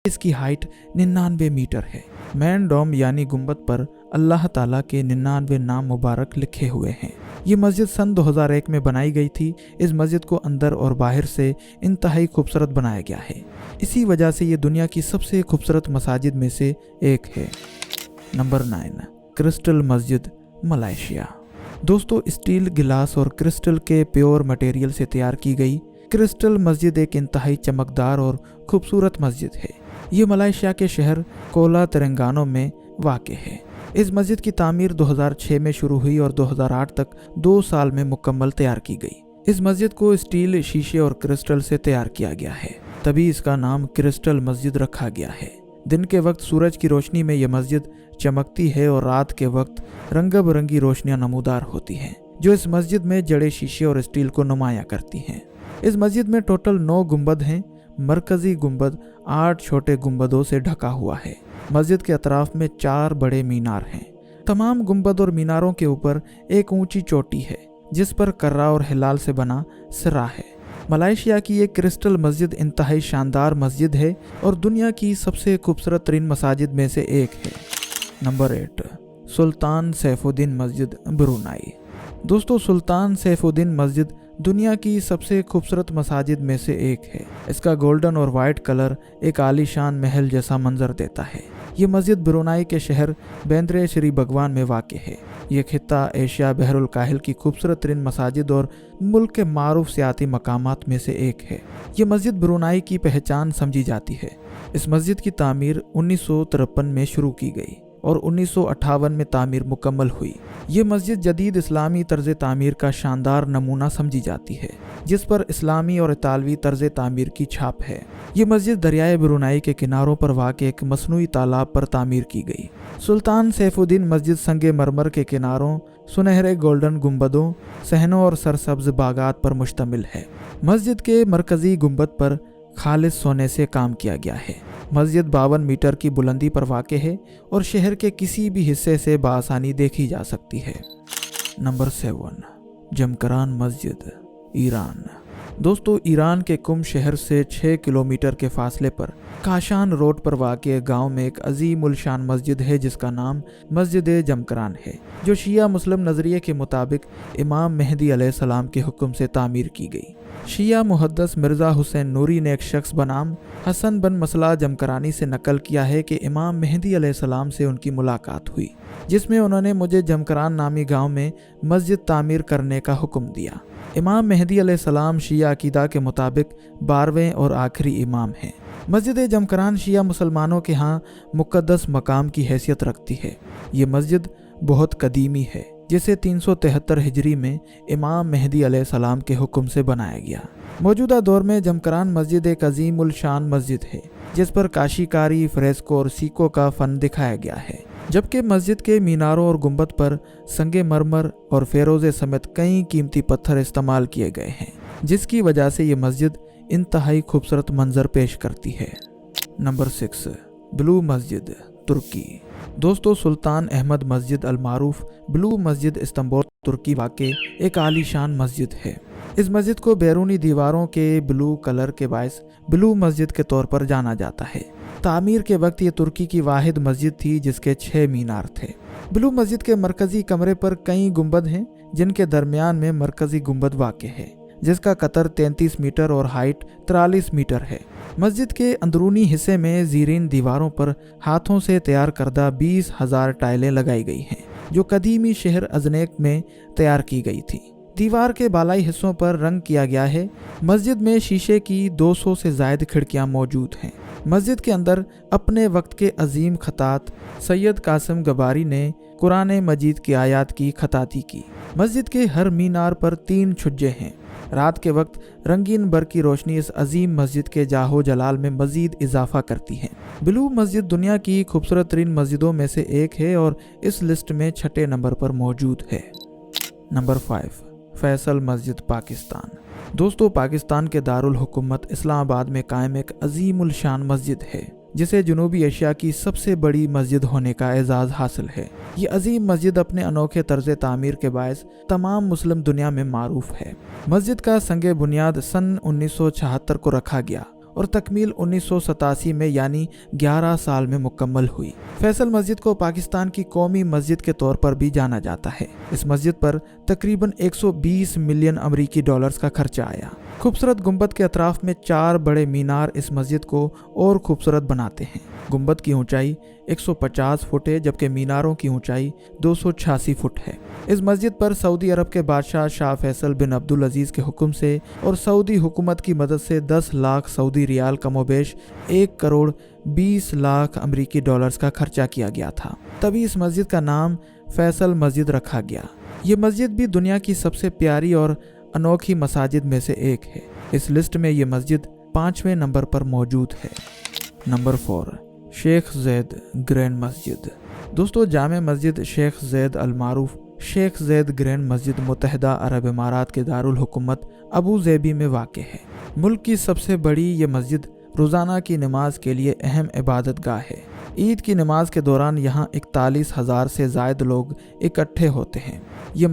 इसकी height 99 metre है। Man डोम यानी गुंबद पर अल्लाह ताला के 99 नाम मुबारक लिखे हुए हैं। ये मस्जिद सन 2001 में बनाई गई थी। इस मस्जिद को अंदर और बाहर से इंतहाई खूबसूरत बनाया गया है। इसी वजह से ये दुनिया की सबसे खूबसूरत मसाजिद में से एक है। नंबर 9, क्रिस्टल मस्जिद, मलेशिया। दोस्तों, स्टील, गिलास और क्रिस्टल के प्योर मटेरियल से तैयार की गई क्रिस्टल मस्जिद एक इंतहाई चमकदार और खूबसूरत मस्जिद है। ये मलेशिया के शहर कोला तेलंगाना में वाक़ है। इस मस्जिद की तामीर 2006 में शुरू हुई और 2008 तक 2 साल में मुकम्मल तैयार की गई। इस मस्जिद को स्टील, शीशे और क्रिस्टल से तैयार किया गया है, तभी इसका नाम क्रिस्टल मस्जिद रखा गया है। दिन के वक्त सूरज की रोशनी में यह मस्जिद चमकती है और रात के वक्त रंग बिरंगी रोशनियां नमूदार होती हैं, जो इस मस्जिद में जड़े शीशे और स्टील को नुमाया करती हैं। इस मस्जिद में टोटल 9 गुंबद हैं। मरकजी गुंबद 8 छोटे गुंबदों से ढका हुआ है। मस्जिद के अतराफ में 4 बड़े मीनार हैं। तमाम गुंबद और मीनारों के ऊपर एक ऊंची चोटी है, जिस पर कर्रा और हिलाल से बना सिरा है। मलेशिया की ये क्रिस्टल मस्जिद इंतहाई शानदार मस्जिद है और दुनिया की सबसे खूबसूरत तरीन मसाजिद में से एक है। नंबर 8, सुल्तान सैफुद्दीन मस्जिद, ब्रुनाई। दोस्तों, सुल्तान सैफुद्दीन मस्जिद दुनिया की सबसे खूबसूरत मसाजिद में से एक है। इसका गोल्डन और वाइट कलर एक आलीशान महल जैसा मंजर देता है। ये मस्जिद ब्रुनाई के शहर बेंद्रे श्री भगवान में वाक़ है। ये खित्ता एशिया बहरुल काहिल की खूबसूरत तरीन मसाजिद और मुल्क के मारूफ सियाती मकामात में से एक है। ये मस्जिद ब्रुनाई की पहचान समझी जाती है। इस मस्जिद की तामीर 1953 में शुरू की गई और 1958 में तामीर मुकम्मल हुई। ये मस्जिद जदीद इस्लामी तर्ज तामीर का शानदार नमूना समझी जाती है, जिस पर इस्लामी और इतालवी तर्ज तामीर की छाप है। ये मस्जिद दरियाए ब्रुनाई के किनारों पर वाक़ एक मसनूई तालाब पर तामीर की गई। सुल्तान सैफुद्दीन मस्जिद संगे मरमर के किनारों, सुनहरे गोल्डन गुंबदों, सहनों और सरसब्ज बागात पर मुश्तमिल है। मस्जिद के मरकजी गुंबद पर खालिस सोने से काम किया गया है। मस्जिद 52 मीटर की बुलंदी पर वाक़ है और शहर के किसी भी हिस्से से बआसानी देखी जा सकती है। नंबर 7, जमकरान मस्जिद, ईरान। दोस्तों, ईरान के कुम शहर से 6 किलोमीटर के फासले पर काशान रोड पर वाक़ गांव में एक अजीम उल शान मस्जिद है, जिसका नाम मस्जिद जमकरान है, जो शिया मुस्लिम नज़रिए के मुताबिक इमाम मेहदी अलैहिस्सलाम के हुक्म से तामीर की गई। शिया मुहद्दस मिर्ज़ा हुसैन नूरी ने एक शख्स बनाम हसन बन मसला जमकरानी से नकल किया है कि इमाम मेहदी अलैहिस्सलाम से उनकी मुलाकात हुई, जिसमें उन्होंने मुझे जमकरान नामी गांव में मस्जिद तामीर करने का हुक्म दिया। इमाम मेहदी अलैहिस्सलाम शिया अकीदा के मुताबिक 12वें और आखिरी इमाम हैं। मस्जिद जमकरान शिया मुसलमानों के यहाँ मुक़द्दस मकाम की हैसियत रखती है। ये मस्जिद बहुत कदीमी है, जिसे 373 हिजरी में इमाम मेहदी अलैहिस्सलाम के हुक्म से बनाया गया। मौजूदा दौर में जमकरान मस्जिद एक अजीम उल शान मस्जिद है, जिस पर काशीकारी, फ्रेस्को और सीको का फन दिखाया गया है, जबकि मस्जिद के मीनारों और गुंबद पर संगे मरमर और फेरोज़े समेत कई कीमती पत्थर इस्तेमाल किए गए हैं, जिसकी वजह से ये मस्जिद इंतहाई खूबसूरत मंजर पेश करती है। नंबर 6, ब्लू मस्जिद, तुर्की। दोस्तों, सुल्तान अहमद मस्जिद अल-मारूफ ब्लू मस्जिद इस्तांबुल, तुर्की वाक़े एक आलीशान मस्जिद है। इस मस्जिद को बैरूनी दीवारों के ब्लू कलर के बायस ब्लू मस्जिद के तौर पर जाना जाता है। तामीर के वक्त ये तुर्की की वाहिद मस्जिद थी जिसके 6 मीनार थे। ब्लू मस्जिद के मरकजी कमरे पर कई गुंबद हैं, जिनके दरमियान में मरकजी गुंबद वाक़े है, जिसका कतर 33 मीटर और हाइट 43 मीटर है। मस्जिद के अंदरूनी हिस्से में ज़ीरीन दीवारों पर हाथों से तैयार करदा 20,000 टाइलें लगाई गई हैं, जो कदीमी शहर अजनेक में तैयार की गई थी। दीवार के बालाई हिस्सों पर रंग किया गया है। मस्जिद में शीशे की 200 से ज़ायद खिड़कियां मौजूद हैं। मस्जिद के अंदर अपने वक्त के अजीम खतात सैयद कासिम गबारी ने कुरान मजीद की आयत की खताती की। मस्जिद के हर मीनार पर 3 छुज्जे हैं। रात के वक्त रंगीन बर की रोशनी इस अजीम मस्जिद के जाहो जलाल में मजीद इजाफा करती है। ब्लू मस्जिद दुनिया की खूबसूरत तरीन मस्जिदों में से एक है और इस लिस्ट में 6ठे नंबर पर मौजूद है। नंबर 5, फैसल मस्जिद, पाकिस्तान। दोस्तों, पाकिस्तान के दारुल हुकूमत इस्लामाबाद में कायम एक अजीम उल शान मस्जिद है, जिसे जनूबी एशिया की सबसे बड़ी मस्जिद होने का एजाज़ हासिल है। ये अजीम मस्जिद अपने अनोखे तर्ज तामीर के बायस तमाम मुस्लिम दुनिया में मारूफ है। मस्जिद का संगे बुनियाद सन 1976 को रखा गया और तकमील 1987 में यानी 11 साल में मुकम्मल हुई। फैसल मस्जिद को पाकिस्तान की कौमी मस्जिद के तौर पर भी जाना जाता है। इस मस्जिद पर तकरीबन 120 मिलियन अमरीकी डॉलर्स का खर्चा आया। खूबसूरत गुंबद के अतराफ में 4 बड़े मीनार इस मस्जिद को और खूबसूरत बनाते हैं। गुंबद की ऊंचाई 150 फुट है जबकि मीनारों की ऊंचाई 286 फुट है। इस मस्जिद पर सऊदी अरब के बादशाह शाह फैसल बिन अब्दुल अजीज के हुक्म से और सऊदी हुकूमत की मदद से 10 लाख सऊदी रियाल कमोबेश 1 करोड़ 20 लाख अमरीकी डॉलर्स का खर्चा किया गया था। तभी इस मस्जिद का नाम फैसल मस्जिद रखा गया। ये मस्जिद भी दुनिया की सबसे प्यारी और अनोखी मसाजिद में से एक है। इस लिस्ट में ये मस्जिद 5वें नंबर पर मौजूद है। नंबर 4, शेख ज़ैद ग्रैंड मस्जिद। दोस्तों, जामे मस्जिद शेख ज़ैद अल मारूफ शेख ज़ैद ग्रैंड मस्जिद मुत्तहिदा अरब इमारात के दारुल हुकूमत अबू ज़ैबी में वाक़ है। मुल्क की सबसे बड़ी ये मस्जिद रोज़ाना की नमाज के लिए अहम इबादत गाह है। ईद की नमाज के दौरान यहाँ 41,000 से ज़ायद लोग इकट्ठे होते हैं। ये